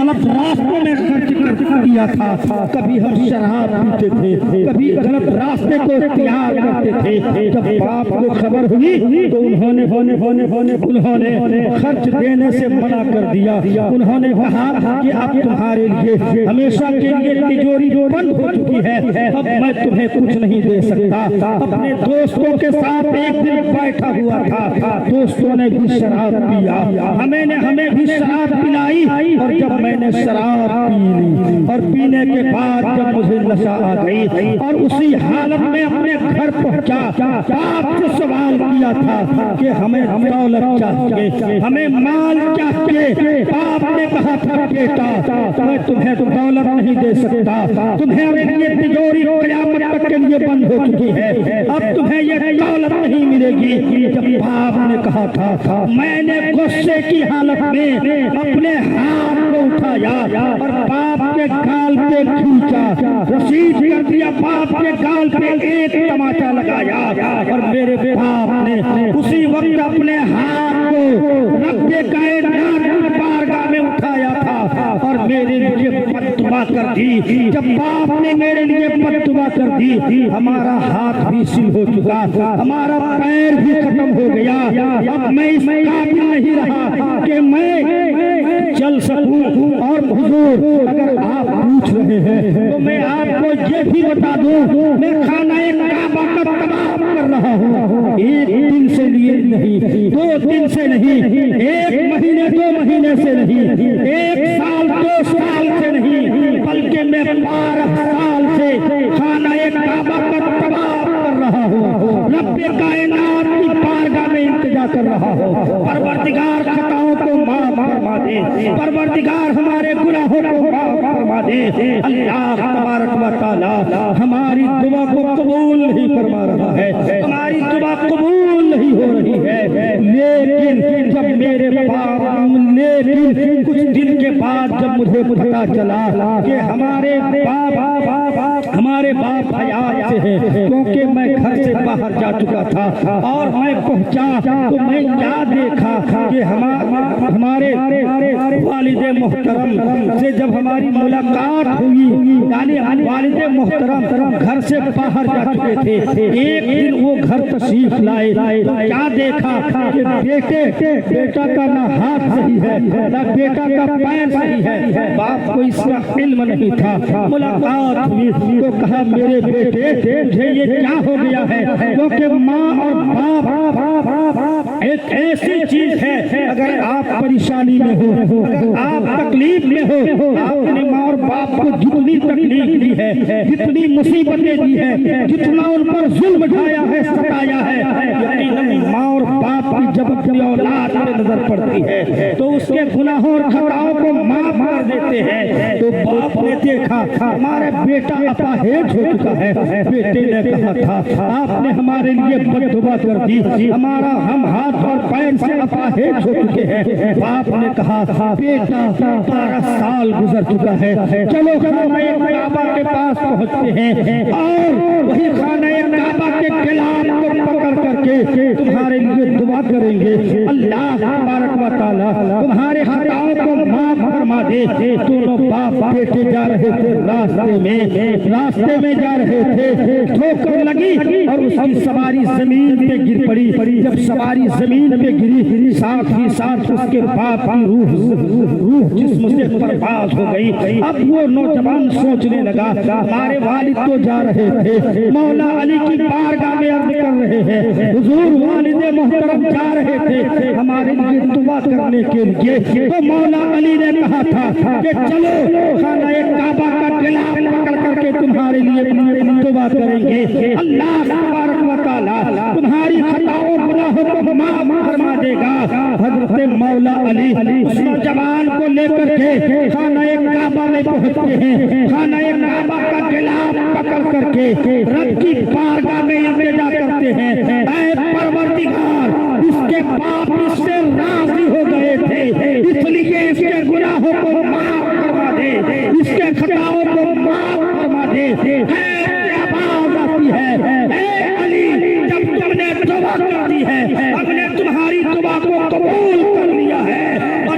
غلط راستوں میں خرچ کیا تھا، کبھی ہم شراب پیتے تھے، کبھی غلط راستے کو اختیار کرتے تھے۔ جب باپ کو خبر ہوئی تو انہوں نے خرچ دینے سے منع کر دیا۔ انہوں نے کہا کہ اب تمہارے لیے ہمیشہ کے لیے تجوری بند ہو چکی ہے، اب میں تمہیں کچھ نہیں دے سکتا۔ اپنے دوستوں کے ساتھ ایک دن بیٹھا ہوا تھا، دوستوں نے بھی شراب پیا، ہمیں بھی شراب پلائی، اور جب میں نے شراب پی لی اور پینے کے بعد جب مجھے نشہ آ گئی اور اسی حالت میں اپنے گھر پہنچا، باپ سے سوال کیا تھا کہ ہمیں دولت چاہیے، ہمیں مال چاہیے۔ باپ نے کہا تھا بیٹا میں تمہیں تو دولت نہیں دے سکتا، تمہیں یہ تجوری قیامت تک کے لیے بند ہو چکی ہے، اب تمہیں یہ دولت نہیں ملے گی۔ جب باپ نے کہا تھا، میں نے غصے کی حالت میں اپنے ہاتھ کو اٹھایا اور باپ کے گال پہ کھینچا، رسید کر دیا، باپ کے گال پہ ایک تماچا لگایا، اور میرے باپ نے اسی وقت اپنے ہاتھ کو رب کائنات کی بارگاہ میں اٹھایا تھا اور میرے لیے بددعا کر دی۔ جب باپ نے میرے لیے بددعا کر دی، ہمارا ہاتھ بھی سل ہو چکا، ہمارا پیر بھی ختم ہو گیا، اب میں اس قابل نہیں رہا کہ میں چل سکوں۔ اور حضور اگر آپ پوچھ رہے ہیں تو میں آپ کو یہ بھی بتا دوں، میں خانہ کعبہ کا طواف کر رہا ہوں، ایک دن سے لیے نہیں، 2 دن سے نہیں، 1 مہینے 2 مہینے سے نہیں، 1 سال 2 سال سے نہیں، بلکہ میں 12 سال سے خانہ کعبہ کا طواف کر رہا ہوں، رب کائنات کی بارگاہ میں التجا کر رہا ہوں، پروردگار خطاؤں کو معاف فرما دے، پروردگار ہمارے گناہوں کو معاف فرما دے۔ اللہ تبارک و تعالی ہماری دعا کو قبول نہیں فرما رہا ہے، ہماری دعا قبول نہیں ہو رہی ہے، لیکن جب میرے لیکن کچھ دن کے بعد جب مجھے پتہ چلا کہ ہمارے باپ حیات سے ہیں، کیونکہ میں گھر سے باہر جا چکا تھا اور میں پہنچا تو میں کیا دیکھا کہ ہمارے والد محترم سے جب ہماری ملاقات ہوئی، یعنی والد محترم گھر سے باہر جا چکے تھے، ایک دن وہ گھر تشریف لائے، کیا دیکھا کہ بیٹا کا نہ ہاتھ صحیح ہے نہ بیٹا کا پیر صحیح ہے، باپ کو اس کا علم نہیں تھا۔ ملاقات ہوئی تو کہا میرے بیٹے یہ کیا ہو گیا ہے، کیونکہ ماں اور باپ ایک ایسی چیز ہے، اگر آپ پریشانی میں ہو، اگر آپ تکلیف میں ہو، آپ نے ماں اور باپ کو جتنی تکلیف دی ہے، جتنی مصیبتیں دی ہے، جتنا ان پر ظلم ڈھایا ہے، ستایا ہے، یقیناً ماں اور باپ کی جب اپنی اولاد پہ نظر پڑتی ہے تو اس کے گناہوں اور خطاؤں کو معاف کر دیتے ہیں۔ تو باپ نے دیکھا ہمارا بیٹا اپاہج ہو چکا ہے، بیٹے نے کہا تھا آپ نے ہمارے لیے بددعا کر دی، ہم ہاتھ اور پیر سے اپاہج ہو چکے ہیں۔ باپ نے کہا بیٹا 12 سال گزر چکا ہے، چلو خانہ کعبہ کے پاس پہنچتے ہیں اور وہی خانہ کعبہ کے خلاف کو پکڑ کر کے تمہارے لیے دعا کریں گے، اللہ تبارک و تعالی تمہارے خطاؤں کو معاف فرما دے۔ دونوں باپ بیٹے جا رہے تھے، راستے میں جا رہے تھے، ٹھوکر لگی اور اس کی سواری زمین پہ گر پڑی۔ جب سواری زمین پہ گری، ساتھ ہی ساتھ اس کے باپ کی روح جسم سے پرواز ہو گئی۔ اب وہ نوجوان سوچنے لگا ہمارے والد تو جا رہے تھے، مولا علی کی بارگاہ میں عرض کر رہے ہیں حضور والد محترم جا رہے تھے ہمارے لیے دعا کرنے کے لیے، تو مولا علی نے کہا تھا کہ چلو خانہ کعبہ کا قلعہ پکڑ کر کے تمہارے لیے دعا کریں گے، اللہ تبارک و تعالی تمہاری خطاؤں گناہوں کو معاف فرما دے گا۔ حضرت مولا علی اس نوجوان کو لے کر کے خانہ کعبہ میں پہنچتے ہیں، خانہ کعبہ کا قلعہ پکڑ کر کے رب کی بارگاہ میں التجا کرتے ہیں، اے پروردگار اس کے باپ اس سے راضی ہو گئے تھے، اس لیے اس کے گناہوں کو معاف فرما دے، اس کے خطاؤں کو معاف فرما دے۔ آواز آتی ہے اے علی جب تم نے دعا کر دی ہے، ہم نے تمہاری دعا کو قبول کر لیا ہے، اور